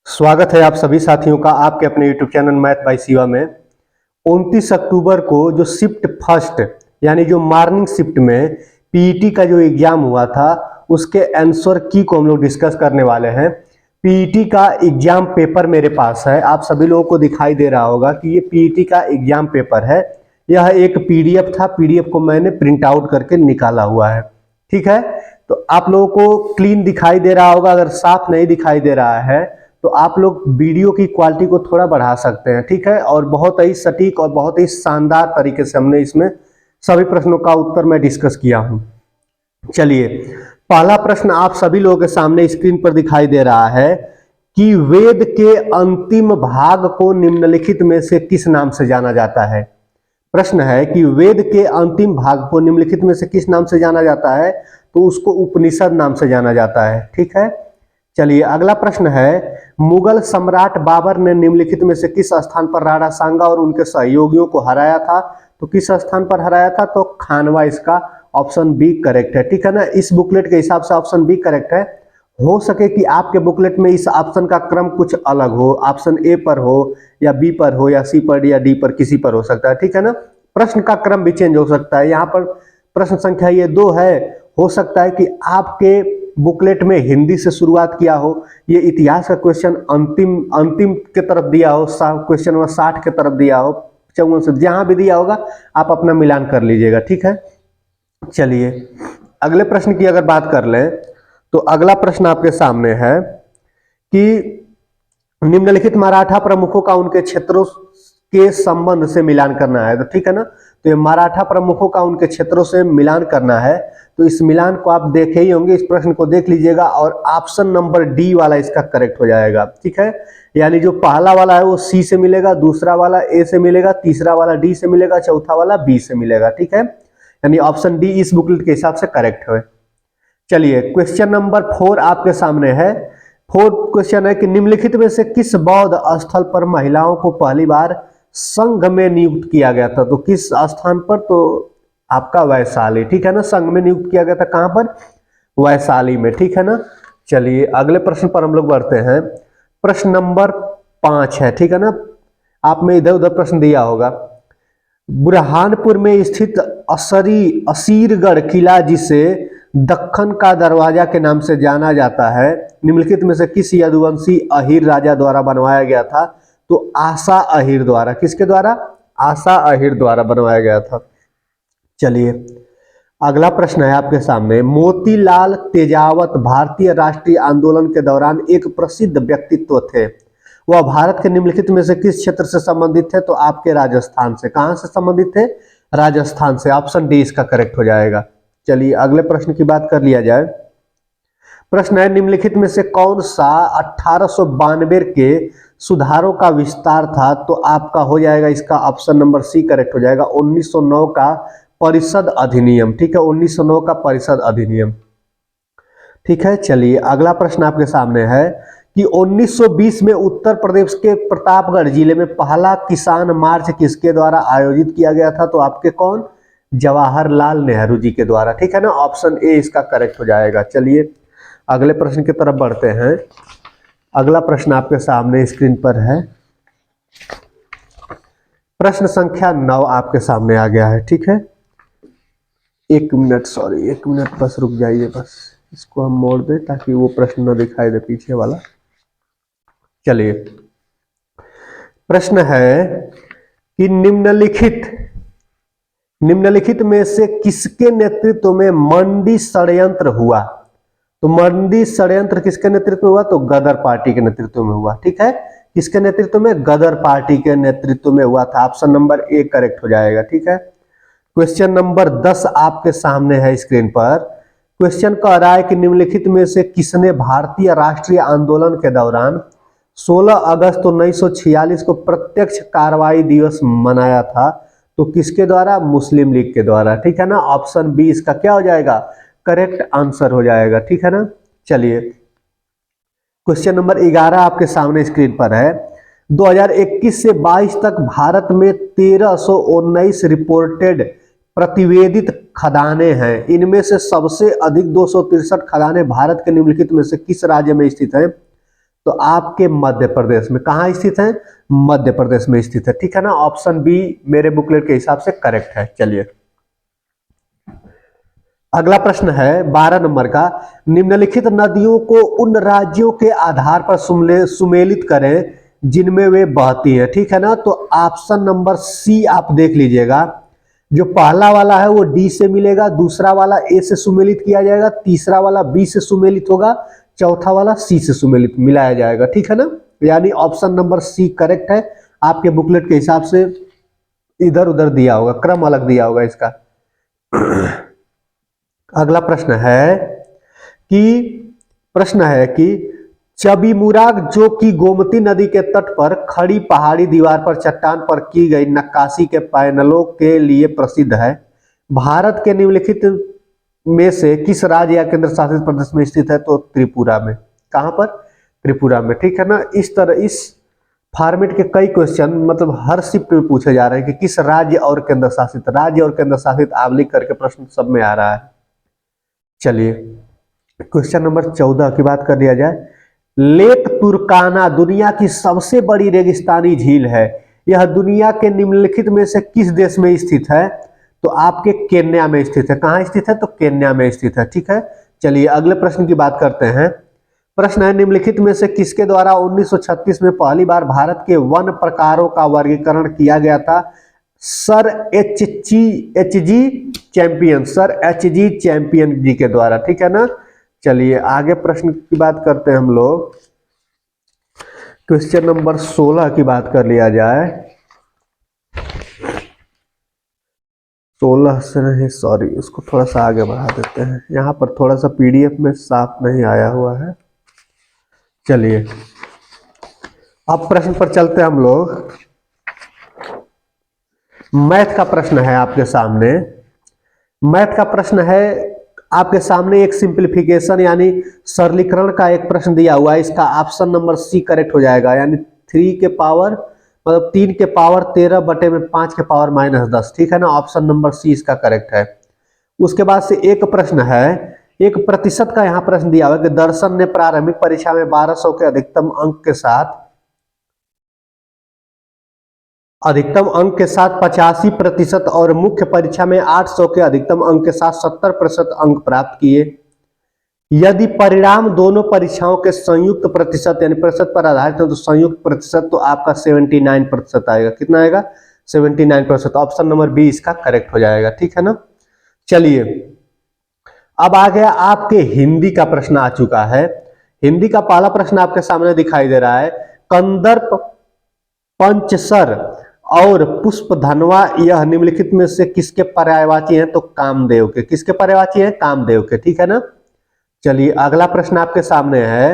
स्वागत है आप सभी साथियों का आपके अपने YouTube channel math bye Shiva में। 29 अक्टूबर को जो शिफ्ट फर्स्ट यानी जो मॉर्निंग शिफ्ट में पीईटी का जो एग्जाम हुआ था उसके आंसर की को हम लोग डिस्कस करने वाले हैं। पीईटी का एग्जाम पेपर मेरे पास है, आप सभी लोगों को दिखाई दे रहा होगा कि ये पीईटी का एग्जाम पेपर है। यह एक पीडीएफ था, पीडीएफ को मैंने प्रिंट आउट करके निकाला हुआ है। ठीक है, तो आप लोगों को क्लीन दिखाई दे रहा होगा। अगर साफ नहीं दिखाई दे रहा है तो आप लोग वीडियो की क्वालिटी को थोड़ा बढ़ा सकते हैं। ठीक है, और बहुत ही सटीक और बहुत ही शानदार तरीके से हमने इसमें सभी प्रश्नों का उत्तर मैं डिस्कस किया हूं। चलिए, पहला प्रश्न आप सभी लोगों के सामने स्क्रीन पर दिखाई दे रहा है कि वेद के अंतिम भाग को निम्नलिखित में से किस नाम से जाना जाता है। प्रश्न है कि वेद के अंतिम भाग को निम्नलिखित में से किस नाम से जाना जाता है, तो उसको उपनिषद नाम से जाना जाता है। ठीक है, चलिए अगला प्रश्न है, मुगल सम्राट बाबर ने निम्नलिखित में से किस स्थान पर राणा सांगा और उनके सहयोगियों को हराया था। तो किस स्थान पर हराया था, तो खानवा, इसका ऑप्शन बी करेक्ट है। ठीक है ना, इस बुकलेट के हिसाब से ऑप्शन बी करेक्ट है। हो सके कि आपके बुकलेट में इस ऑप्शन का क्रम कुछ अलग हो, ऑप्शन ए पर हो या बी पर हो या सी पर या डी पर, किसी पर हो सकता है। ठीक है ना, प्रश्न का क्रम भी चेंज हो सकता है। यहाँ पर प्रश्न संख्या ये 2 है, हो सकता है कि आपके बुकलेट में हिंदी से शुरुआत किया हो, ये इतिहास का क्वेश्चन अंतिम के तरफ दिया हो, क्वेश्चन नंबर 60 के तरफ दिया हो, 54 से, जहां भी दिया होगा आप अपना मिलान कर लीजिएगा। ठीक है, चलिए अगले प्रश्न की अगर बात कर लें तो अगला प्रश्न आपके सामने है कि निम्नलिखित मराठा प्रमुखों का उनके क्षेत्रों के संबंध से मिलान करना है। तो ठीक है ना, तो ये मराठा प्रमुखों का उनके क्षेत्रों से मिलान करना है। तो इस मिलान को आप देखे ही होंगे, इस प्रश्न को देख लीजिएगा और ऑप्शन नंबर डी वाला इसका करेक्ट हो जाएगा। ठीक है, यानी जो पहला वाला है वो सी से मिलेगा, दूसरा वाला ए से मिलेगा, तीसरा वाला डी से मिलेगा, चौथा वाला बी से मिलेगा। ठीक है, यानी ऑप्शन डी इस बुकलेट के हिसाब से करेक्ट है। चलिए क्वेश्चन नंबर 4 आपके सामने है। 4 क्वेश्चन है कि निम्नलिखित में से किस बौद्ध स्थल पर महिलाओं को पहली बार संघ में नियुक्त किया गया था। तो किस स्थान पर, तो आपका वैशाली। ठीक है ना, संघ में नियुक्त किया गया था कहां पर, वैशाली में। ठीक है ना, चलिए अगले प्रश्न पर हम लोग बढ़ते हैं। प्रश्न नंबर 5 है। ठीक है ना, आप में इधर उधर प्रश्न दिया होगा। बुरहानपुर में स्थित असीरगढ़ किला, जिसे दक्कन का दरवाजा के नाम से जाना जाता है, निम्नलिखित में से किस यदुवंशी अहीर राजा द्वारा बनवाया गया था। तो आशा अहीर द्वारा। किसके द्वारा, आशा अहीर द्वारा बनवाया गया था। चलिए अगला प्रश्न है आपके सामने, मोतीलाल तेजावत भारतीय राष्ट्रीय आंदोलन के दौरान एक प्रसिद्ध व्यक्तित्व थे। वह भारत के निम्नलिखित में से किस क्षेत्र से संबंधित थे। तो आपके राजस्थान से। कहां से संबंधित थे, राजस्थान से। ऑप्शन डी इसका करेक्ट हो जाएगा। चलिए अगले प्रश्न की बात कर लिया जाए। प्रश्न है, निम्नलिखित में से कौन सा 1892 के सुधारों का विस्तार था। तो आपका हो जाएगा इसका ऑप्शन नंबर सी करेक्ट हो जाएगा, 1909 का परिषद अधिनियम। ठीक है, 1909 का परिषद अधिनियम। ठीक है, चलिए अगला प्रश्न आपके सामने है कि 1920 में उत्तर प्रदेश के प्रतापगढ़ जिले में पहला किसान मार्च किसके द्वारा आयोजित किया गया था। तो आपके कौन, जवाहरलाल नेहरू जी के द्वारा। ठीक है ना, ऑप्शन ए इसका करेक्ट हो जाएगा। चलिए अगले प्रश्न की तरफ बढ़ते हैं। अगला प्रश्न आपके सामने स्क्रीन पर है। प्रश्न संख्या 9 आपके सामने आ गया है। ठीक है, एक मिनट बस रुक जाइए, बस इसको हम मोड़ दें ताकि वो प्रश्न न दिखाई दे पीछे वाला। चलिए प्रश्न है कि निम्नलिखित में से किसके नेतृत्व में मंडी षड्यंत्र हुआ। तो मंडी षड्यंत्र किसके नेतृत्व में हुआ, तो गदर पार्टी के नेतृत्व में हुआ। ठीक है, किसके नेतृत्व में, गदर पार्टी के नेतृत्व में हुआ था। ऑप्शन नंबर ए करेक्ट हो जाएगा। ठीक है, क्वेश्चन नंबर 10 आपके सामने है स्क्रीन पर। क्वेश्चन कह रहा है कि निम्नलिखित में से किसने भारतीय राष्ट्रीय आंदोलन के दौरान 16 अगस्त 1946 को प्रत्यक्ष कार्रवाई दिवस मनाया था। तो किसके द्वारा, मुस्लिम लीग के द्वारा। ठीक है ना, ऑप्शन बी इसका क्या हो जाएगा, करेक्ट आंसर हो जाएगा। ठीक है ना, चलिए क्वेश्चन नंबर 11 आपके सामने स्क्रीन पर है। 2021 से 22 तक भारत में 1319 रिपोर्टेड प्रतिवेदित खदानें हैं। इनमें से सबसे अधिक 263 खदानें भारत के निम्नलिखित में से किस राज्य में स्थित हैं। तो आपके मध्य प्रदेश में। कहाँ स्थित है? मध्य प्रदेश में स्थित है, ठीक है ना। ऑप्शन बी मेरे बुकलेट के हिसाब से करेक्ट है। चलिए अगला प्रश्न है 12 नंबर का, निम्नलिखित नदियों को उन राज्यों के आधार पर सुमेलित करें जिनमें वे बहती हैं, ठीक है ना। तो ऑप्शन नंबर सी आप देख लीजिएगा, जो पहला वाला है वो डी से मिलेगा, दूसरा वाला ए से सुमेलित किया जाएगा, तीसरा वाला बी से सुमेलित होगा, चौथा वाला सी से सुमेलित मिलाया जाएगा, ठीक है ना। यानी ऑप्शन नंबर सी करेक्ट है। आपके बुकलेट के हिसाब से इधर उधर दिया होगा, क्रम अलग दिया होगा इसका। अगला प्रश्न है कि चबीमुराग जो कि गोमती नदी के तट पर खड़ी पहाड़ी दीवार पर चट्टान पर की गई नक्काशी के पैनलों के लिए प्रसिद्ध है, भारत के निम्नलिखित में से किस राज्य या केंद्र शासित प्रदेश में स्थित है? तो त्रिपुरा में। कहां पर? त्रिपुरा में, ठीक है ना। इस तरह इस फॉर्मेट के कई क्वेश्चन मतलब हर शिफ्ट में पूछे जा रहे हैं कि किस राज्य और केंद्र शासित आप लिख करके प्रश्न सब में आ रहा है। चलिए क्वेश्चन नंबर 14 की बात कर लिया जाए। लेक तुर्काना दुनिया की सबसे बड़ी रेगिस्तानी झील है, यह दुनिया के निम्नलिखित में से किस देश में स्थित है? तो आपके केन्या में स्थित है। कहां स्थित है? तो केन्या में स्थित है, ठीक है। चलिए अगले प्रश्न की बात करते हैं। प्रश्न है, निम्नलिखित में से किसके द्वारा 1936 में पहली बार भारत के वन प्रकारों का वर्गीकरण किया गया था? सर एच जी चैंपियन जी के द्वारा, ठीक है ना। चलिए आगे प्रश्न की बात करते हैं हम लोग। क्वेश्चन नंबर 16 की बात कर लिया जाए। 16 से नहीं, सॉरी, उसको थोड़ा सा आगे बढ़ा देते हैं, यहाँ पर थोड़ा सा पीडीएफ में साफ नहीं आया हुआ है। चलिए अब प्रश्न पर चलते हैं हम लोग। मैथ का प्रश्न है आपके सामने। मैथ का प्रश्न है आपके सामने, एक सिंप्लीफिकेशन यानी सरलीकरण का एक प्रश्न दिया हुआ है। इसका ऑप्शन नंबर सी करेक्ट हो जाएगा, यानी 3 के पावर मतलब 3 के पावर 13 बटे में 5 के पावर -10, ठीक है ना। ऑप्शन नंबर सी इसका करेक्ट है। उसके बाद से एक प्रश्न है, एक प्रतिशत का यहाँ प्रश्न दिया हुआ है कि दर्शन ने प्रारंभिक परीक्षा में 1200 के अधिकतम अंक के साथ 85% और मुख्य परीक्षा में 800 के अधिकतम अंक के साथ 70% अंक प्राप्त किए। यदि परिणाम दोनों परीक्षाओं के संयुक्त प्रतिशत यानी प्रतिशत पर आधारित है तो संयुक्त प्रतिशत तो आपका 79% आएगा। कितना आएगा? 79%। ऑप्शन नंबर बी इसका करेक्ट हो जाएगा, ठीक है ना। चलिए अब आ गया आपके हिंदी का प्रश्न आ चुका है। हिंदी का पहला प्रश्न आपके सामने दिखाई दे रहा है। कंदर्प, पंचसर और पुष्पधनवा यह निम्नलिखित में से किसके पर्यायवाची हैं? तो कामदेव के। किसके पर्यायवाची हैं? कामदेव के, ठीक है ना। चलिए अगला प्रश्न आपके सामने है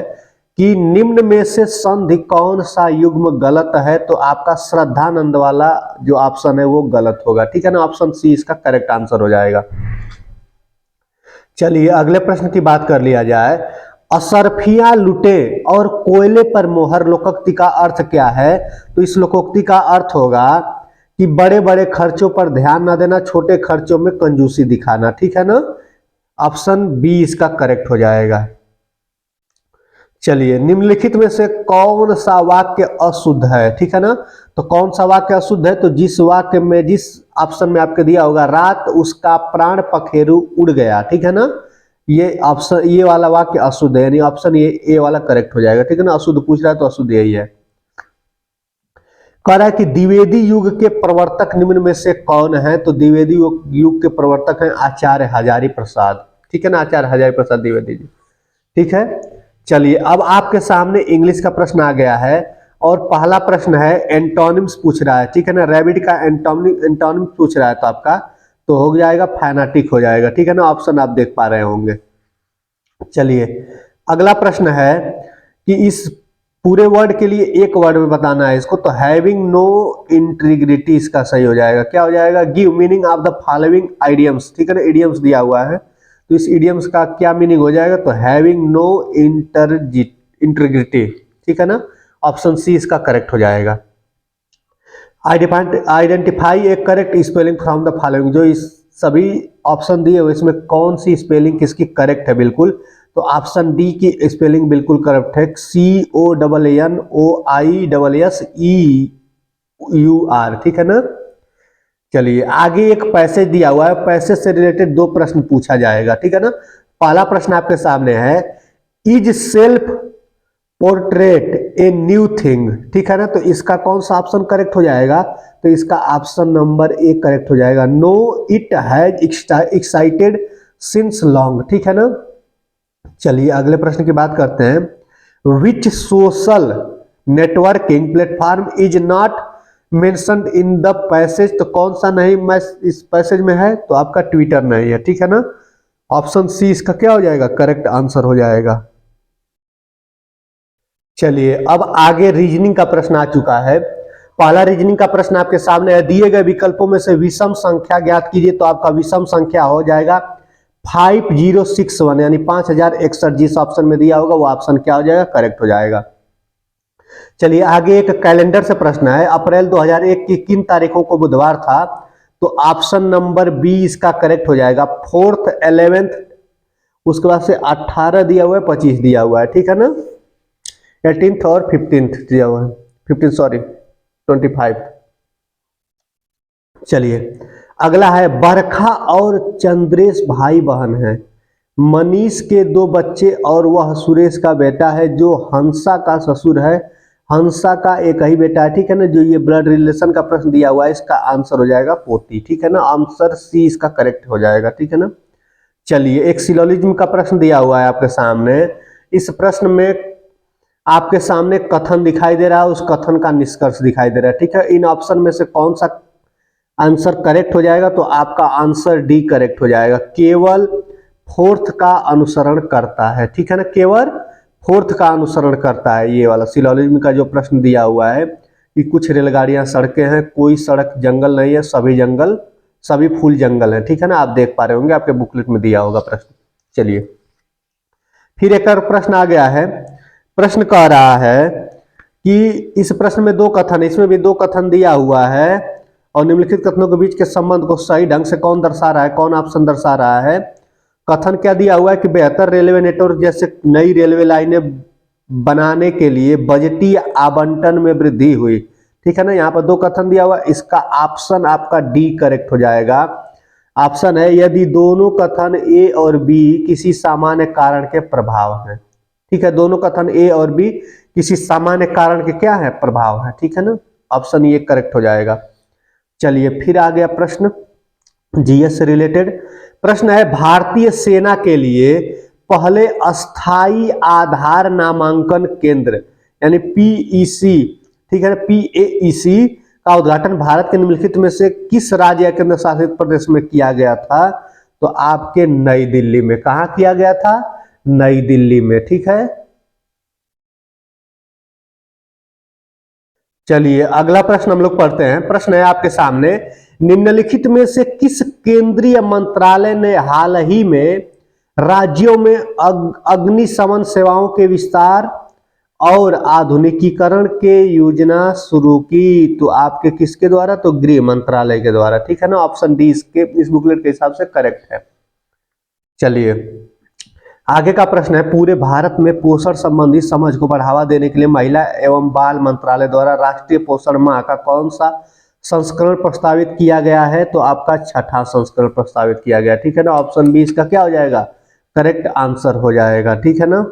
कि निम्न में से संधि कौन सा युग्म गलत है? तो आपका श्रद्धानंद वाला जो ऑप्शन है वो गलत होगा, ठीक है ना। ऑप्शन सी इसका करेक्ट आंसर हो जाएगा। चलिए अगले प्रश्न की बात कर लिया जाए। असरफियां लुटे और कोयले पर मोहर लोकोक्ति का अर्थ क्या है? तो इस लोकोक्ति का अर्थ होगा कि बड़े बड़े खर्चों पर ध्यान ना देना, छोटे खर्चों में कंजूसी दिखाना, ठीक है ना। ऑप्शन बी इसका करेक्ट हो जाएगा। चलिए निम्नलिखित में से कौन सा वाक्य अशुद्ध है? ठीक है ना। तो कौन सा वाक्य अशुद्ध है? तो जिस वाक्य में जिस ऑप्शन में आपके दिया होगा रात उसका प्राण पखेरु उड़ गया, ठीक है ना, ये ऑप्शन ये वाला वाक्य अशुद्ध है, यानी ऑप्शन ए वाला करेक्ट हो जाएगा, ठीक है ना। अशुद्ध पूछ रहा है तो अशुद्ध यही है। कह रहा है कि द्विवेदी युग के प्रवर्तक निम्न में से कौन है? तो द्विवेदी युग के प्रवर्तक हैं आचार्य हजारी प्रसाद, ठीक है ना। आचार्य हजारी प्रसाद द्विवेदी जी, ठीक है। चलिए अब आपके सामने इंग्लिश का प्रश्न आ गया है और पहला प्रश्न है एंटोनिम्स पूछ रहा है, ठीक है ना। रैबिट का एंटोनिम्स पूछ रहा है तो आपका तो हो जाएगा फैनाटिक हो जाएगा, ठीक है ना। ऑप्शन आप देख पा रहे होंगे। चलिए अगला प्रश्न है कि इस पूरे वर्ड के लिए एक वर्ड में बताना है इसको, तो हैविंग नो इंटीग्रिटी इसका सही हो जाएगा। क्या हो जाएगा? Give meaning of the following idioms, ठीक है ना। इडियम्स दिया हुआ है तो इस इडियम्स का क्या मीनिंग हो जाएगा? तो हैविंग नो इंटीग्रिटी, ठीक है ना। ऑप्शन सी इसका करेक्ट हो जाएगा। Identify A correct spelling from the following, जो इस सभी ऑप्शन दिए हुए इसमें कौन सी स्पेलिंग किसकी करेक्ट है बिल्कुल, तो ऑप्शन डी की स्पेलिंग बिल्कुल करेक्ट है, CONNOISSEUR, ठीक है ना। चलिए आगे एक पैसेज दिया हुआ है, पैसेज से रिलेटेड दो प्रश्न पूछा जाएगा, ठीक है ना। पहला प्रश्न आपके सामने है, is self portrait a new thing, ठीक है ना। तो इसका कौन सा ऑप्शन करेक्ट हो जाएगा, तो इसका ऑप्शन नंबर ए करेक्ट हो जाएगा, no it has excited since long, ठीक है ना। चलिए अगले प्रश्न की बात करते हैं, which social networking platform is not mentioned in the passage, तो कौन सा नहीं मैं इस पैसेज में है, तो आपका ट्विटर नहीं है, ठीक है ना। ऑप्शन सी इसका क्या हो जाएगा, करेक्ट आंसर हो जाएगा। चलिए अब आगे रीजनिंग का प्रश्न आ चुका है। पहला रीजनिंग का प्रश्न आपके सामने है, दिए गए विकल्पों में से विषम संख्या ज्ञात कीजिए, तो आपका विषम संख्या हो जाएगा 5061, यानी 5061, जिस ऑप्शन में दिया होगा वो ऑप्शन क्या हो जाएगा, करेक्ट हो जाएगा। चलिए आगे एक कैलेंडर से प्रश्न है, अप्रैल 2001 की किन तारीखों को बुधवार था, तो ऑप्शन नंबर बी इसका करेक्ट हो जाएगा, 4th 11th, उसके बाद से 18 दिया हुआ है, 25 दिया हुआ है, ठीक है ना। 18th और 15th दिया हुआ है, 15 सॉरी 25। चलिए अगला है, बरखा और चंद्रेश भाई बहन हैं, मनीष के दो बच्चे और वह सुरेश का बेटा है, जो हंसा का ससुर है, हंसा का एक ही बेटा है, ठीक है ना। जो ये ब्लड रिलेशन का प्रश्न दिया हुआ है इसका आंसर हो जाएगा पोती, ठीक है ना। आंसर सी इसका करेक्ट हो जाएगा, ठीक है ना। चलिए एक सिलोजिज्म का प्रश्न दिया हुआ है आपके सामने, इस प्रश्न में आपके सामने कथन दिखाई दे रहा है, उस कथन का निष्कर्ष दिखाई दे रहा है, ठीक है। इन ऑप्शन में से कौन सा आंसर करेक्ट हो जाएगा, तो आपका आंसर डी करेक्ट हो जाएगा, केवल फोर्थ का अनुसरण करता है, ठीक है ना। केवल फोर्थ का अनुसरण करता है, ये वाला सिलोजिज्म का जो प्रश्न दिया हुआ है कि कुछ रेलगाड़ियां सड़कें हैं, कोई सड़क जंगल नहीं है, सभी जंगल सभी फूल जंगल है, ठीक है ना। आप देख पा रहे होंगे आपके बुकलेट में दिया होगा प्रश्न। चलिए फिर एक और प्रश्न आ गया है, प्रश्न कह रहा है कि इस प्रश्न में दो कथन, इसमें भी दो कथन दिया हुआ है और निम्नलिखित कथनों के बीच के संबंध को सही ढंग से कौन दर्शा रहा है, कौन ऑप्शन दर्शा रहा है। कथन क्या दिया हुआ है कि बेहतर रेलवे नेटवर्क जैसे नई रेलवे लाइनें बनाने के लिए बजटीय आवंटन में वृद्धि हुई, ठीक है ना। यहाँ पर दो कथन दिया हुआ, इसका ऑप्शन आपका डी करेक्ट हो जाएगा। ऑप्शन है, यदि दोनों कथन ए और बी किसी सामान्य कारण के प्रभाव हैं, ठीक है। दोनों कथन ए और बी किसी सामान्य कारण के क्या है, प्रभाव है, ठीक है ना। ऑप्शन ये करेक्ट हो जाएगा। चलिए फिर आ गया प्रश्न जीएस से रिलेटेड, प्रश्न है, भारतीय सेना के लिए पहले अस्थाई आधार नामांकन केंद्र यानी पीईसी, ठीक है ना, पीएईसी का उद्घाटन भारत के निम्नलिखित में से किस राज्य या केंद्र शासित प्रदेश में किया गया था, तो आपके नई दिल्ली में। कहां किया गया था, नई दिल्ली में, ठीक है। चलिए अगला प्रश्न हम लोग पढ़ते हैं, प्रश्न है आपके सामने, निम्नलिखित में से किस केंद्रीय मंत्रालय ने हाल ही में राज्यों में अग्निशमन सेवाओं के विस्तार और आधुनिकीकरण के योजना शुरू की, तो आपके किसके द्वारा, तो गृह मंत्रालय के द्वारा, ठीक है ना। ऑप्शन डी इसके इस बुकलेट के हिसाब से करेक्ट है। चलिए आगे का प्रश्न है, पूरे भारत में पोषण संबंधी समझ को बढ़ावा देने के लिए महिला एवं बाल मंत्रालय द्वारा राष्ट्रीय पोषण माह का कौन सा संस्करण प्रस्तावित किया गया है, तो आपका छठा संस्करण प्रस्तावित किया गया, ठीक है ना। ऑप्शन बी इसका क्या हो जाएगा, करेक्ट आंसर हो जाएगा, ठीक है ना।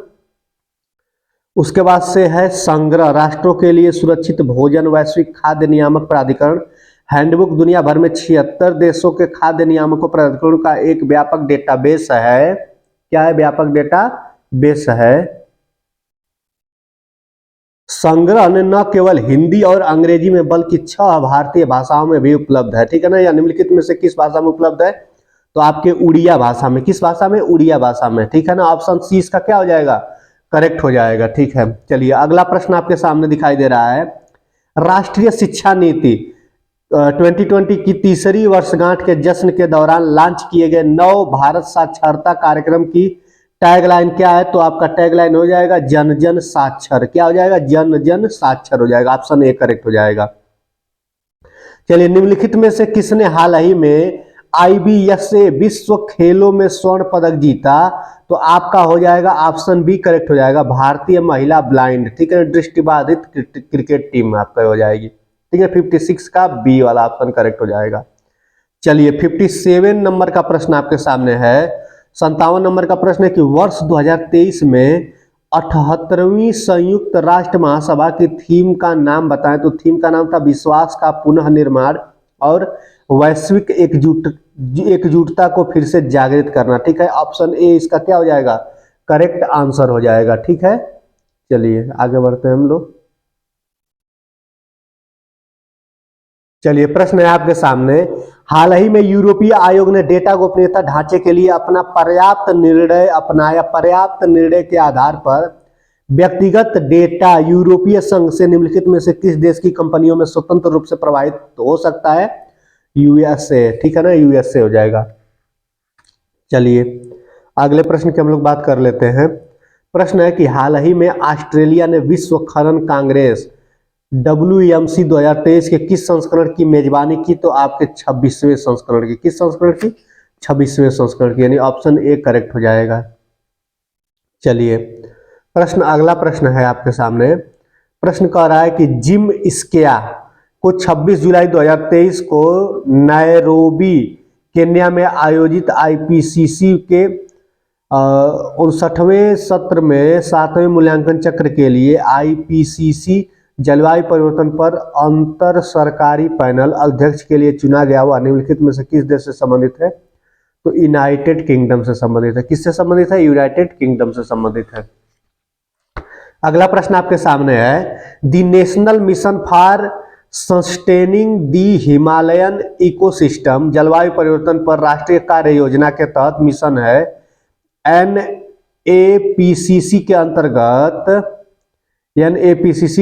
उसके बाद से है संग्रह, राष्ट्रों के लिए सुरक्षित भोजन, वैश्विक खाद्य नियामक प्राधिकरण हैंडबुक दुनिया भर में 76 देशों के खाद्य नियामकों प्राधिकरण का एक व्यापक डेटाबेस है। क्या है, व्यापक डेटा बेस है। संग्रह न केवल हिंदी और अंग्रेजी में बल्कि 6 भारतीय भाषाओं में भी उपलब्ध है, ठीक है ना। या निम्नलिखित में से किस भाषा में उपलब्ध है, तो आपके उड़िया भाषा में, किस भाषा में, उड़िया भाषा में, ठीक है ना। ऑप्शन सी इसका क्या हो जाएगा, करेक्ट हो जाएगा, ठीक है। चलिए अगला प्रश्न आपके सामने दिखाई दे रहा है, राष्ट्रीय शिक्षा नीति 2020 की तीसरी वर्षगांठ के जश्न के दौरान लॉन्च किए गए नव भारत साक्षरता कार्यक्रम की टैगलाइन क्या है, तो आपका टैगलाइन हो जाएगा जन जन साक्षर, क्या हो जाएगा, जन जन साक्षर हो जाएगा, ऑप्शन ए करेक्ट हो जाएगा। चलिए निम्नलिखित में से किसने हाल ही में IBSA विश्व खेलों में स्वर्ण पदक जीता, तो आपका हो जाएगा ऑप्शन बी करेक्ट हो जाएगा, भारतीय महिला ब्लाइंड, ठीक है, दृष्टिबाधित क्रिकेट टीम आपका हो जाएगी, ठीक है। 56 का बी वाला ऑप्शन करेक्ट हो जाएगा। चलिए 57 नंबर का प्रश्न आपके सामने है। 57 नंबर का प्रश्न है कि वर्ष 2023 में 78वीं संयुक्त राष्ट्र महासभा की थीम का नाम बताएं। तो थीम का नाम था विश्वास का पुनः निर्माण और वैश्विक एकजुटता को फिर से जागृत करना, ठीक है। ऑप्शन ए इसका क्या हो जाएगा, करेक्ट आंसर हो जाएगा, ठीक है। चलिए आगे बढ़ते हैं हम लोग। चलिए प्रश्न है आपके सामने, हाल ही में यूरोपीय आयोग ने डेटा गोपनीयता ढांचे के लिए अपना पर्याप्त निर्णय अपनाया। पर्याप्त निर्णय के आधार पर व्यक्तिगत डेटा यूरोपीय संघ से निम्नलिखित में से किस देश की कंपनियों में स्वतंत्र रूप से प्रवाहित हो सकता है, यूएसए, ठीक है ना, यूएसए हो जाएगा। चलिए अगले प्रश्न की हम लोग बात कर लेते हैं। प्रश्न है कि हाल ही में ऑस्ट्रेलिया ने विश्व खनन कांग्रेस WMC 2023 के किस संस्करण की मेजबानी की। तो आपके 26वें संस्करण की, किस संस्करण की, 26वें संस्करण की, यानी ऑप्शन ए करेक्ट हो जाएगा। चलिए प्रश्न, अगला प्रश्न है आपके सामने। प्रश्न कह रहा है कि जिम स्केया को 26 जुलाई 2023 को नैरोबी केन्या में आयोजित IPCC के 59वें सत्र में 7वें मूल्यांकन चक्र के लिए IPCC जलवायु परिवर्तन पर अंतर सरकारी पैनल अध्यक्ष के लिए चुना गया हुआ निम्नलिखित में से किस देश से संबंधित है। तो यूनाइटेड किंगडम से संबंधित है। किससे संबंधित है, यूनाइटेड किंगडम से संबंधित है। अगला प्रश्न आपके सामने है, the national mission for sustaining the Himalayan ecosystem जलवायु परिवर्तन पर राष्ट्रीय कार्य योजना के तहत मिशन है NAPCC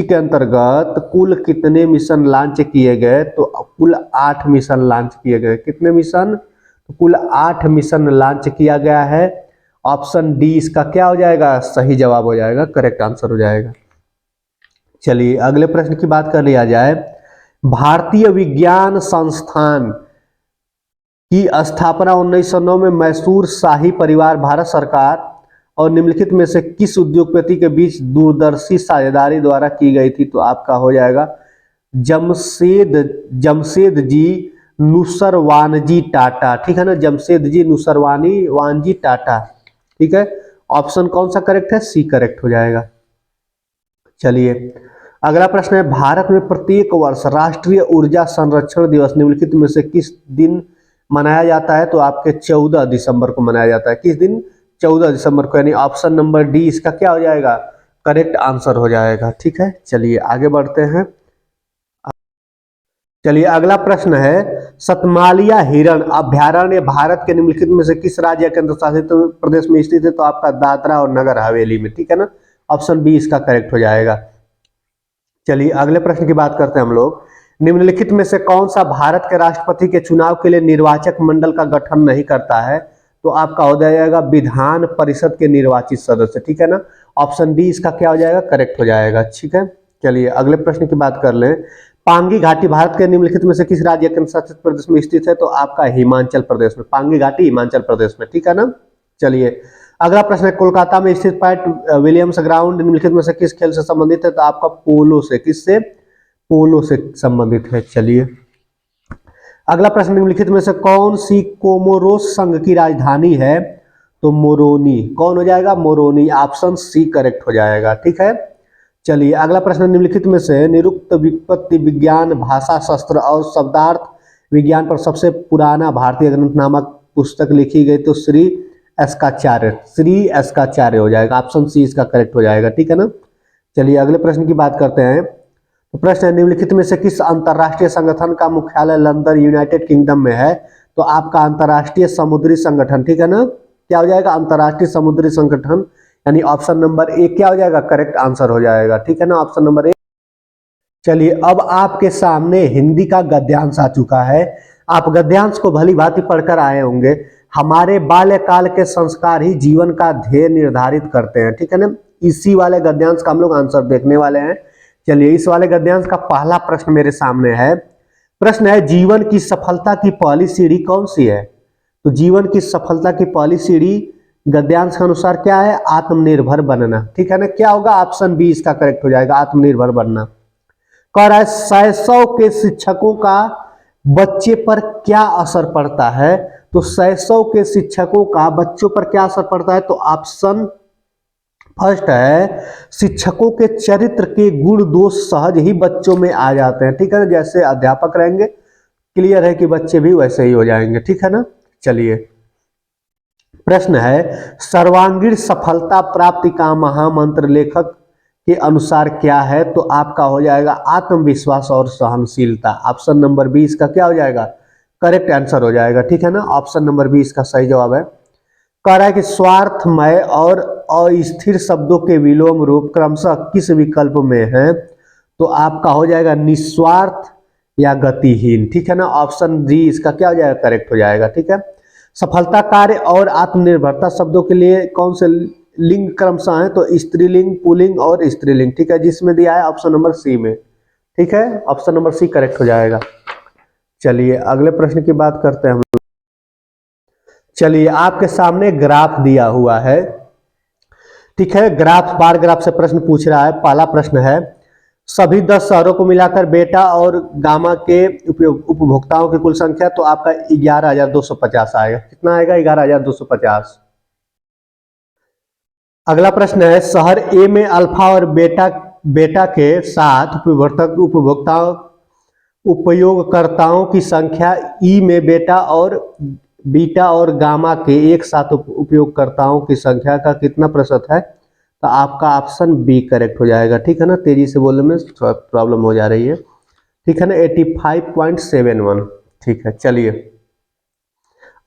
के अंतर्गत कुल कितने मिशन लॉन्च किए गए। तो कुल 8 मिशन लॉन्च किए गए। कितने मिशन, तो कुल 8 मिशन लॉन्च किया गया है। ऑप्शन डी इसका क्या हो जाएगा, सही जवाब हो जाएगा, करेक्ट आंसर हो जाएगा। चलिए अगले प्रश्न की बात कर लिया जाए। भारतीय विज्ञान संस्थान की स्थापना 1909 में मैसूर शाही परिवार, भारत सरकार और निम्नलिखित में से किस उद्योगपति के बीच दूरदर्शी साझेदारी द्वारा की गई थी। तो आपका हो जाएगा जमशेदजी नुसरवानजी टाटा, ठीक है ना, जमशेदजी नुसरवानजी टाटा, ठीक है। ऑप्शन कौन सा करेक्ट है, सी करेक्ट हो जाएगा। चलिए अगला प्रश्न है, भारत में प्रत्येक वर्ष राष्ट्रीय ऊर्जा संरक्षण दिवस निम्नलिखित में से किस दिन मनाया जाता है। तो आपके 14 दिसंबर को मनाया जाता है। किस दिन, 14 दिसंबर को, यानी ऑप्शन नंबर डी इसका क्या हो जाएगा, करेक्ट आंसर हो जाएगा, ठीक है। चलिए आगे बढ़ते हैं। चलिए अगला प्रश्न है, सतमालिया हिरण अभ्यारण्य भारत के निम्नलिखित में से किस राज्य केंद्र शासित प्रदेश में स्थित है। तो आपका दादरा और नगर हवेली में, ठीक है ना, ऑप्शन बी इसका करेक्ट हो जाएगा। चलिए अगले प्रश्न की बात करते हैं हम लोग। निम्नलिखित में से कौन सा भारत के राष्ट्रपति के चुनाव के लिए निर्वाचक मंडल का गठन नहीं करता है। तो आपका हो जाएगा विधान परिषद के निर्वाचित सदस्य, ठीक है ना, ऑप्शन डी इसका क्या हो जाएगा, करेक्ट हो जाएगा, ठीक है। चलिए अगले प्रश्न की बात कर लें। पांगी घाटी भारत के निम्नलिखित में से किस राज्य केंद्र शासित प्रदेश में स्थित है। तो आपका हिमाचल प्रदेश में, पांगी घाटी हिमाचल प्रदेश में, ठीक है ना। चलिए अगला प्रश्न है, कोलकाता में स्थित पैट विलियम्स ग्राउंड निम्नलिखित में से किस खेल से संबंधित है। तो आपका पोलो से, किससे, पोलो से संबंधित है। चलिए अगला प्रश्न, निम्नलिखित में से कौन सी कोमोरोस संघ की राजधानी है। तो मोरोनी, कौन हो जाएगा, मोरोनी, ऑप्शन सी करेक्ट हो जाएगा, ठीक है। चलिए अगला प्रश्न, निम्नलिखित में से निरुक्त व्युत्पत्ति विज्ञान, भाषा शास्त्र और शब्दार्थ विज्ञान पर सबसे पुराना भारतीय ग्रंथ नामक पुस्तक लिखी गई। तो श्री एस्काचार्य हो जाएगा, ऑप्शन सी इसका करेक्ट हो जाएगा, ठीक है ना। चलिए अगले प्रश्न की बात करते हैं। तो प्रश्न है, निम्नलिखित में से किस अंतरराष्ट्रीय संगठन का मुख्यालय लंदन यूनाइटेड किंगडम में है। तो आपका अंतरराष्ट्रीय समुद्री संगठन, ठीक है ना, क्या हो जाएगा, अंतरराष्ट्रीय समुद्री संगठन, यानी ऑप्शन नंबर ए क्या हो जाएगा, करेक्ट आंसर हो जाएगा, ठीक है ना, ऑप्शन नंबर ए। चलिए अब आपके सामने हिंदी का गद्यांश आ चुका है। आप गद्यांश को भली भांति पढ़कर आए होंगे। हमारे बाल्यकाल के संस्कार ही जीवन का ध्येय निर्धारित करते हैं, ठीक है ना। इसी वाले गद्यांश का हम लोग आंसर देखने वाले हैं। चलिए इस वाले गद्यांश का पहला प्रश्न मेरे सामने है, प्रश्न है जीवन की सफलता की पहली सीढ़ी कौन सी है? तो जीवन की सफलता की पहली सीढ़ी गद्यांश के अनुसार क्या है? आत्मनिर्भर बनना। ठीक है ना, क्या होगा? ऑप्शन बी इसका करेक्ट हो जाएगा, आत्मनिर्भर बनना। कह रहा है शैशव के शिक्षकों का बच्चे पर क्या असर पड़ता है? तो शैशव के शिक्षकों का बच्चों पर क्या असर पड़ता है? तो ऑप्शन फर्स्ट है शिक्षकों के चरित्र के गुण दोष सहज ही बच्चों में आ जाते हैं। ठीक है ना, जैसे अध्यापक रहेंगे क्लियर है कि बच्चे भी वैसे ही हो जाएंगे। ठीक है ना, चलिए प्रश्न है सर्वांगीण सफलता प्राप्ति का महामंत्र लेखक के अनुसार क्या है? तो आपका हो जाएगा आत्मविश्वास और सहनशीलता। ऑप्शन नंबर 20 का क्या हो जाएगा? करेक्ट आंसर हो जाएगा। ठीक है ना, ऑप्शन नंबर 20 का सही जवाब है। कह रहा है कि स्वार्थमय और अस्थिर शब्दों के विलोम रूप क्रमशः किस विकल्प में है? तो आपका हो जाएगा निस्वार्थ या गतिहीन। ठीक है ना, ऑप्शन डी इसका क्या हो जाएगा? करेक्ट हो जाएगा। ठीक है, सफलता कार्य और आत्मनिर्भरता शब्दों के लिए कौन से लिंग क्रमशः है? तो स्त्रीलिंग, पुल्लिंग और स्त्रीलिंग। ठीक है, जिसमें दिया है ऑप्शन नंबर सी में। ठीक है, ऑप्शन नंबर सी करेक्ट हो जाएगा। चलिए अगले प्रश्न की बात करते हैं हम। चलिए आपके सामने ग्राफ दिया हुआ है। ठीक है, ग्राफ बार ग्राफ से प्रश्न पूछ रहा है। पहला प्रश्न है सभी 10 शहरों को मिलाकर बेटा और गामा के उपभोक्ताओं की कुल संख्या। तो आपका 11,250 आएगा। कितना आएगा? 11,250। अगला प्रश्न है शहर ए में अल्फा और बेटा के साथ उपयोगकर्ताओं की संख्या ई में बीटा और गामा के एक साथ उपयोगकर्ताओं की संख्या का कितना प्रतिशत है? तो आपका ऑप्शन बी करेक्ट हो जाएगा। ठीक है ना, तेजी से बोलने में प्रॉब्लम हो जा रही है। ठीक है ना, 85.71। ठीक है, चलिए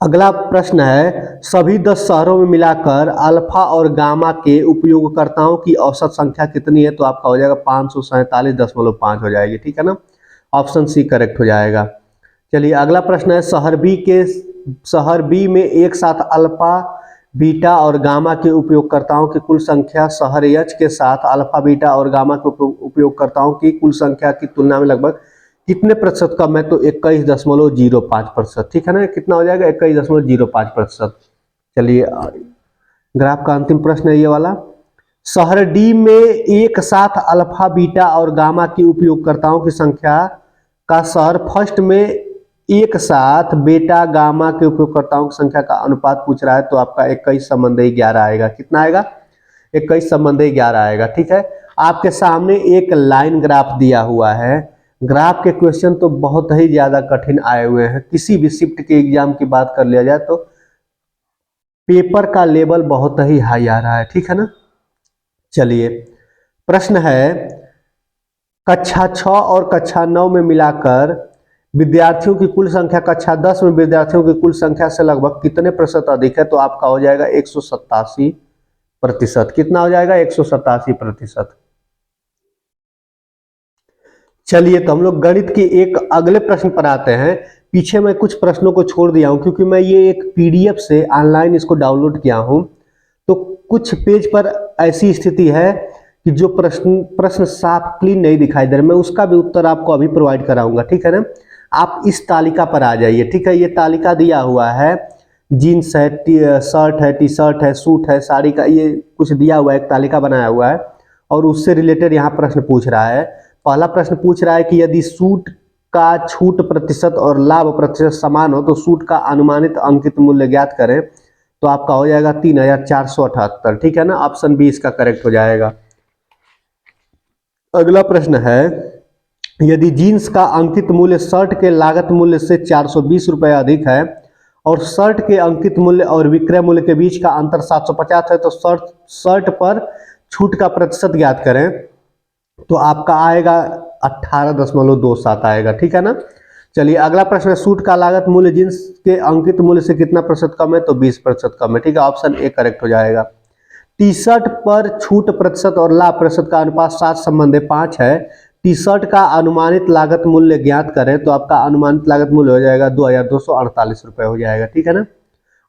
अगला प्रश्न है सभी 10 शहरों में मिलाकर अल्फा और गामा के उपयोगकर्ताओं की औसत संख्या कितनी है? तो आपका हो जाएगा 547.5 हो जाएगी। ठीक है ना, ऑप्शन सी करेक्ट हो जाएगा। चलिए अगला प्रश्न है शहर बी में एक साथ अल्फा बीटा और गामा के उपयोगकर्ताओं की कुल संख्या शहर एच के साथ अल्फा बीटा और गामा के उपयोगकर्ताओं की कुल संख्या की तुलना में लगभग कितने प्रतिशत कम है? तो 21.05%। ठीक है ना, कितना हो जाएगा? 21.05%। चलिए ग्राफ का अंतिम प्रश्न है ये वाला। शहर डी में एक साथ अल्फा बीटा और गामा की उपयोगकर्ताओं की संख्या का शहर फर्स्ट में एक साथ बेटा गामा के उपयोगकर्ताओं की संख्या का अनुपात पूछ रहा है। तो आपका 21:11 आएगा। कितना आएगा? 21:11 आएगा। ठीक है, आपके सामने एक लाइन ग्राफ दिया हुआ है। ग्राफ के क्वेश्चन तो बहुत ही ज्यादा कठिन आए हुए हैं। किसी भी शिफ्ट के एग्जाम की बात कर लिया जाए तो पेपर का लेवल बहुत ही हाई आ रहा है। ठीक है ना, चलिए प्रश्न है कक्षा 6 और कक्षा 9 में मिलाकर विद्यार्थियों की कुल संख्या कक्षा 10 में विद्यार्थियों की कुल संख्या से लगभग कितने प्रतिशत अधिक है? तो आपका हो जाएगा 187%। कितना हो जाएगा? 187%। चलिए तो हम लोग गणित के एक अगले प्रश्न पर आते हैं। पीछे मैं कुछ प्रश्नों को छोड़ दिया हूं क्योंकि मैं ये एक पीडीएफ से ऑनलाइन इसको डाउनलोड किया हूं। तो कुछ पेज पर ऐसी स्थिति है कि जो प्रश्न साफ क्लीन नहीं दिखाई दे रहा, मैं उसका भी उत्तर आपको अभी प्रोवाइड कराऊंगा। ठीक है ना, आप इस तालिका पर आ जाइए। ठीक है, ये तालिका दिया हुआ है, जीन्स है, शर्ट है, टी शर्ट है, सूट है, साड़ी का, ये कुछ दिया हुआ है, एक तालिका बनाया हुआ है और उससे रिलेटेड यहाँ प्रश्न पूछ रहा है। पहला प्रश्न पूछ रहा है कि यदि सूट का छूट प्रतिशत और लाभ प्रतिशत समान हो तो सूट का अनुमानित अंकित मूल्य ज्ञात करें। तो आपका हो जाएगा 3,478। ठीक है ना, ऑप्शन बी इसका करेक्ट हो जाएगा। अगला प्रश्न है यदि जीन्स का अंकित मूल्य शर्ट के लागत मूल्य से 420 रुपये अधिक है और शर्ट के अंकित मूल्य और विक्रय मूल्य के बीच का अंतर 750 है तो शर्ट पर छूट का प्रतिशत ज्ञात करें। तो आपका आएगा 18.27 आएगा। ठीक है ना, चलिए अगला प्रश्न है सूट का लागत मूल्य जींस के अंकित मूल्य से कितना प्रतिशत कम है? तो 20% कम है। ठीक है, ऑप्शन ए करेक्ट हो जाएगा। टी शर्ट पर छूट प्रतिशत और लाभ प्रतिशत का अनुपात 7:5 है। टी शर्ट का अनुमानित लागत मूल्य ज्ञात करें। तो आपका अनुमानित लागत मूल्य हो जाएगा 2,248 रुपये हो जाएगा। ठीक है ना,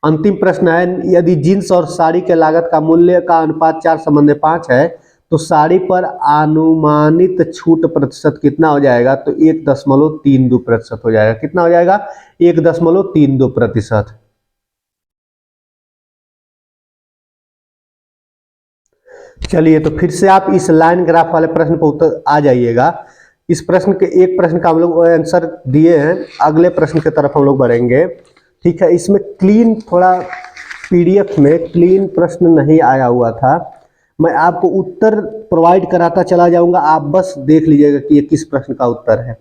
अंतिम प्रश्न है यदि जींस और साड़ी के लागत का मूल्य का अनुपात 4:5 है तो साड़ी पर अनुमानित छूट प्रतिशत कितना हो जाएगा, तो 1.32% हो जाएगा। कितना हो जाएगा, 1.32%। चलिए, तो फिर से आप इस लाइन ग्राफ वाले प्रश्न पर उत्तर आ जाइएगा। इस प्रश्न के एक प्रश्न का हम लोग आंसर दिए हैं, अगले प्रश्न की तरफ हम लोग बढ़ेंगे। ठीक है, इसमें क्लीन थोड़ा पीडीएफ में क्लीन प्रश्न नहीं आया हुआ था, मैं आपको उत्तर प्रोवाइड कराता चला जाऊंगा, आप बस देख लीजिएगा कि ये किस प्रश्न का उत्तर है।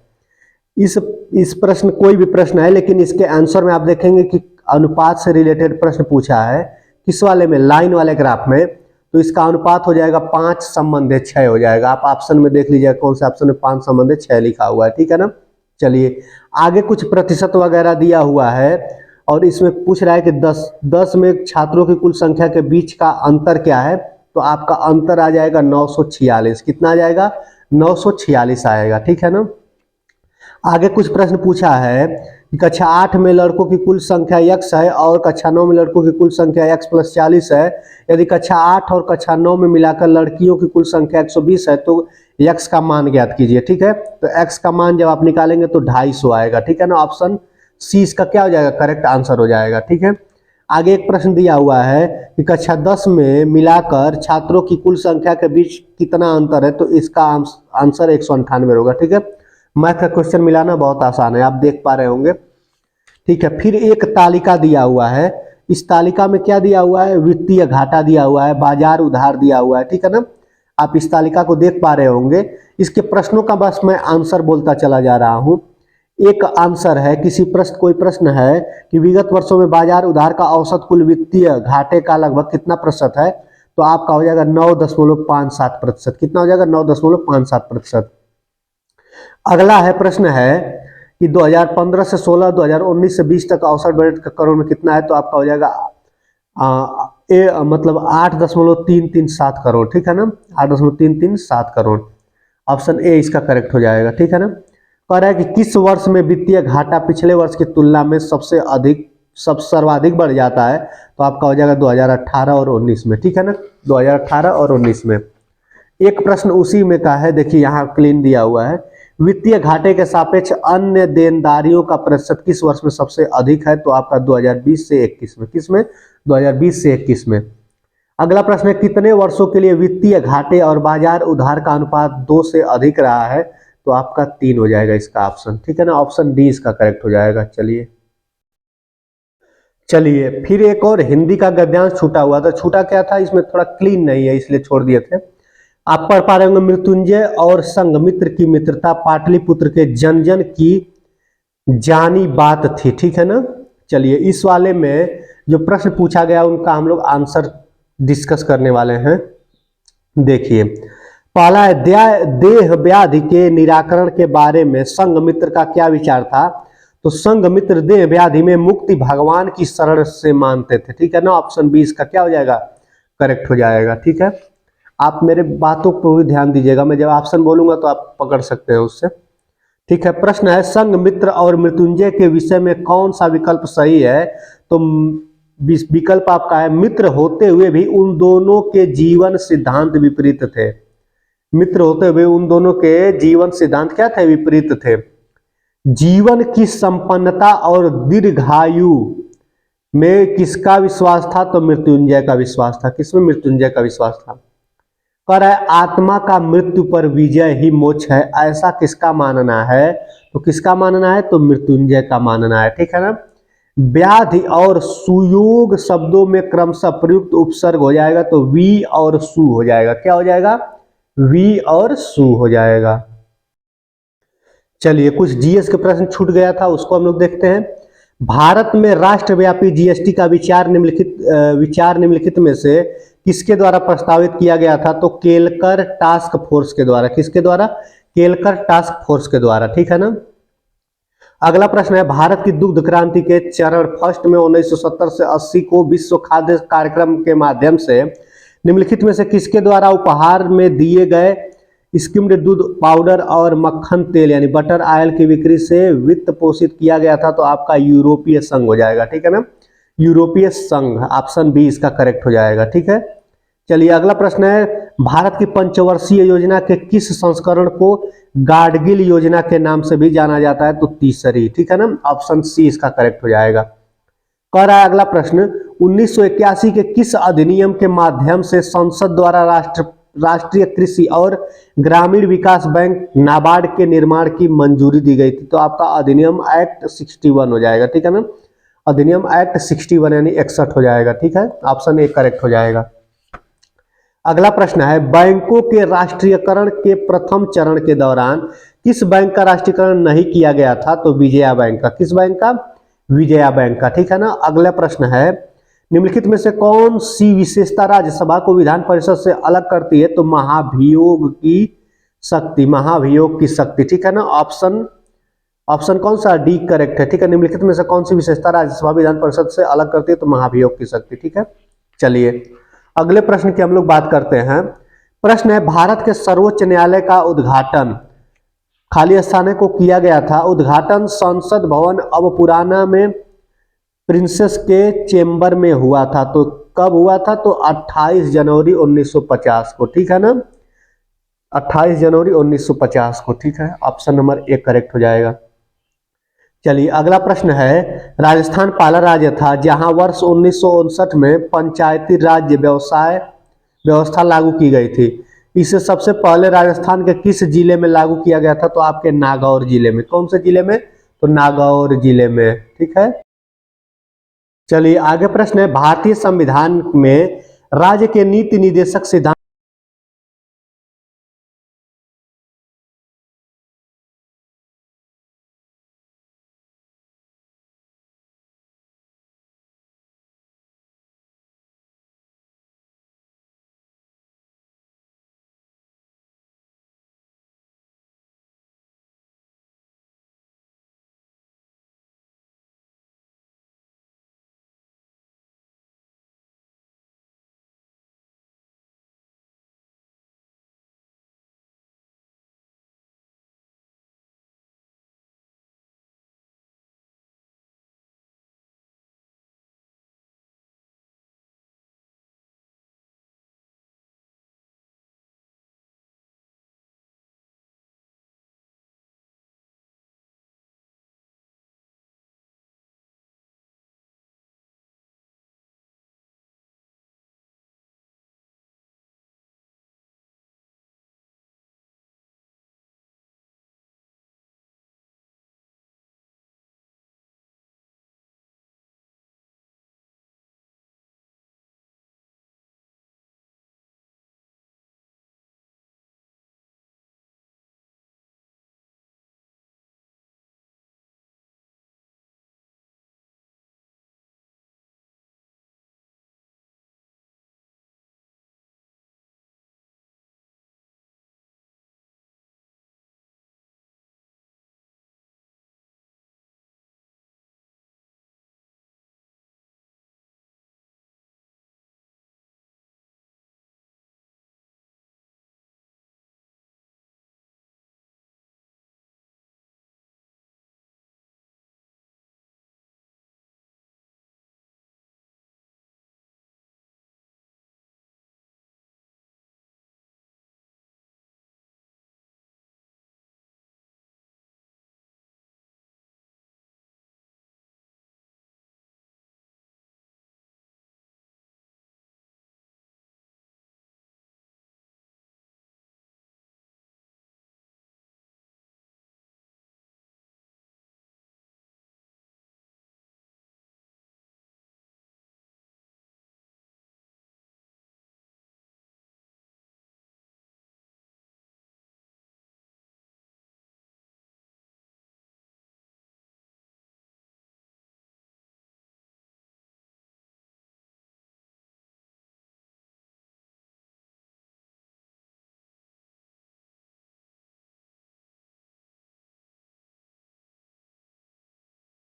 इस प्रश्न कोई भी प्रश्न है, लेकिन इसके आंसर में आप देखेंगे कि अनुपात से रिलेटेड प्रश्न पूछा है। किस वाले में, लाइन वाले ग्राफ में, तो इसका अनुपात हो जाएगा 5:6 हो जाएगा। आप ऑप्शन में देख लीजिएगा कौन से ऑप्शन में 5:6 लिखा हुआ है। ठीक है ना। चलिए, आगे कुछ प्रतिशत वगैरह दिया हुआ है और इसमें पूछ रहा है कि 10 में छात्रों की कुल संख्या के बीच का अंतर क्या है, तो आपका अंतर आ जाएगा 946। कितना आ जाएगा, 946 आएगा। ठीक है ना। आगे कुछ प्रश्न पूछा है कि कक्षा 8 में लड़कों की कुल संख्या x है और कक्षा 9 में लड़कों की कुल संख्या x+40 है। यदि कक्षा 8 और कक्षा 9 में मिलाकर लड़कियों की कुल संख्या 120 है तो x का मान ज्ञात कीजिए। ठीक है, तो x का मान जब आप निकालेंगे तो 250 आएगा। ठीक है ना। ऑप्शन सी इसका क्या हो जाएगा, करेक्ट आंसर हो जाएगा। ठीक है। आगे एक प्रश्न दिया हुआ है कि कक्षा 10 में मिलाकर छात्रों की कुल संख्या के बीच कितना अंतर है, तो इसका आंसर 198 होगा। ठीक है, मैथ का क्वेश्चन मिलाना बहुत आसान है, आप देख पा रहे होंगे। ठीक है, फिर एक तालिका दिया हुआ है। इस तालिका में क्या दिया हुआ है, वित्तीय घाटा दिया हुआ है, बाजार उधार दिया हुआ है। ठीक है ना। आप इस तालिका को देख पा रहे होंगे। इसके प्रश्नों का बस मैं आंसर बोलता चला जा रहा हूं। एक आंसर है, कोई प्रश्न है कि विगत वर्षों में बाजार उधार का औसत कुल वित्तीय घाटे का लगभग कितना प्रतिशत है, तो आपका हो जाएगा 9.57%। कितना हो जाएगा, 9.57%। अगला है प्रश्न है कि 2015 से 16, 2019 से 20 तक औसत बजट करोड़ में कितना है, तो आपका हो जाएगा मतलब 8.337 करोड़। ठीक है ना, 8.337 करोड़। ऑप्शन ए इसका करेक्ट हो जाएगा। ठीक है ना। कह रहा है कि किस वर्ष में वित्तीय घाटा पिछले वर्ष की तुलना में सर्वाधिक बढ़ जाता है, तो आपका हो जाएगा 2018 और 19 में। ठीक है ना, 2018 और 19 में। एक प्रश्न उसी में का है, देखिए यहाँ क्लीन दिया हुआ है, वित्तीय घाटे के सापेक्ष अन्य देनदारियों का प्रतिशत किस वर्ष में सबसे अधिक है, तो आपका 2020 से 21 में। किसमें, 2020 से 21 में। अगला प्रश्न है, कितने वर्षों के लिए वित्तीय घाटे और बाजार उधार का अनुपात 2 से अधिक रहा है, तो आपका 3 हो जाएगा इसका ऑप्शन। ठीक है ना, ऑप्शन डी इसका करेक्ट हो जाएगा। चलिए, फिर एक और हिंदी का गद्यांश छूटा हुआ था। छूटा क्या था, इसमें थोड़ा क्लीन नहीं है इसलिए छोड़ दिए थे। आप पढ़ पा रहे होंगे, मृत्युंजय और संघमित्र की मित्रता पाटलिपुत्र के जन जन की जानी बात थी। ठीक है ना। चलिए, इस वाले में जो प्रश्न पूछा गया उनका हम लोग आंसर डिस्कस करने वाले हैं। देखिए, पहला है, देह व्याधि के निराकरण के बारे में संघमित्र का क्या विचार था, तो संघमित्र देह व्याधि में मुक्ति भगवान की शरण से मानते थे। ठीक है ना। ऑप्शन बी इसका क्या हो जाएगा, करेक्ट हो जाएगा। ठीक है, आप मेरे बातों पर भी ध्यान दीजिएगा, मैं जब ऑप्शन बोलूंगा तो आप पकड़ सकते हैं उससे। ठीक है, प्रश्न है, संघमित्र और मृत्युंजय के विषय में कौन सा विकल्प सही है, तो विकल्प आपका है, मित्र होते हुए भी उन दोनों के जीवन सिद्धांत विपरीत थे। मित्र होते हुए उन दोनों के जीवन सिद्धांत क्या थे, विपरीत थे। जीवन की संपन्नता और दीर्घायु में किसका विश्वास था, तो मृत्युंजय का विश्वास था। किसमें, मृत्युंजय का विश्वास था। कह रहा है, आत्मा का मृत्यु पर विजय ही मोक्ष है, ऐसा किसका मानना है, तो किसका मानना है, तो मृत्युंजय का मानना है। ठीक है ना। व्याधि और सुयोग शब्दों में क्रमशः प्रयुक्त उपसर्ग हो जाएगा, तो वी और सु हो जाएगा। क्या हो जाएगा, वी और सु हो जाएगा। चलिए, कुछ जीएस के प्रश्न छूट गया था, उसको हम लोग देखते हैं। भारत में राष्ट्रव्यापी जीएसटी का विचार निम्नलिखित में से किसके द्वारा प्रस्तावित किया गया था, तो केलकर टास्क फोर्स के द्वारा। किसके द्वारा, केलकर टास्क फोर्स के द्वारा। ठीक है ना। अगला प्रश्न है, भारत की दुग्ध क्रांति के चरण फर्स्ट में 1970 से 80 को विश्व खाद्य कार्यक्रम के माध्यम से निम्नलिखित में से किसके द्वारा उपहार में दिए गए स्किम्ड दूध पाउडर और मक्खन तेल यानी बटर ऑयल की बिक्री से वित्त पोषित किया गया था, तो आपका यूरोपीय संघ हो जाएगा। ठीक है ना, यूरोपीय संघ। ऑप्शन बी इसका करेक्ट हो जाएगा। ठीक है। चलिए अगला प्रश्न है, भारत की पंचवर्षीय योजना के किस संस्करण को गाडगिल योजना के नाम से भी जाना जाता है? तो तीसरी, ठीक है ना, ऑप्शन सी इसका करेक्ट हो जाएगा। कह रहा है अगला प्रश्न, 1981 के किस अधिनियम के माध्यम से संसद द्वारा राष्ट्रीय कृषि और ग्रामीण विकास बैंक नाबार्ड के निर्माण की मंजूरी दी गई थी? तो आपका अधिनियम एक्ट 61 हो जाएगा, ठीक है ना, अधिनियम एक्ट 61 यानी 61 हो जाएगा, ठीक है, ऑप्शन ए करेक्ट हो जाएगा। अगला प्रश्न है, बैंकों के राष्ट्रीयकरण के प्रथम चरण के दौरान किस बैंक का राष्ट्रीयकरण नहीं किया गया था? तो विजया बैंक का। किस बैंक का? विजया बैंक का, ठीक है ना। अगला प्रश्न है, निम्नलिखित में से कौन सी विशेषता राज्यसभा को विधान परिषद से अलग करती है? तो महाभियोग की शक्ति, महाभियोग की शक्ति, ठीक है ना, ऑप्शन कौन सा? डी करेक्ट है, ठीक है। निम्नलिखित में से कौन सी विशेषता राज्यसभा विधान परिषद से अलग करती है? तो महाभियोग की शक्ति, ठीक है। चलिए अगले प्रश्न की हम लोग बात करते हैं। प्रश्न है, भारत के सर्वोच्च न्यायालय का उद्घाटन खाली स्थान को किया गया था। उद्घाटन संसद भवन अब पुराना में प्रिंसेस के चेंबर में हुआ था। तो कब हुआ था? तो 28 जनवरी 1950 को, ठीक है ना, 28 जनवरी 1950 को, ठीक है, ऑप्शन नंबर ए करेक्ट हो जाएगा। चलिए अगला प्रश्न है, राजस्थान पहला राज्य था जहां वर्ष 1959 में पंचायती राज्य व्यवस्था लागू की गई थी। इसे सबसे पहले राजस्थान के किस जिले में लागू किया गया था? तो आपके नागौर जिले में। कौन से जिले में? तो नागौर जिले में, ठीक है। चलिए आगे प्रश्न है, भारतीय संविधान में राज्य के नीति निदेशक सिद्धांत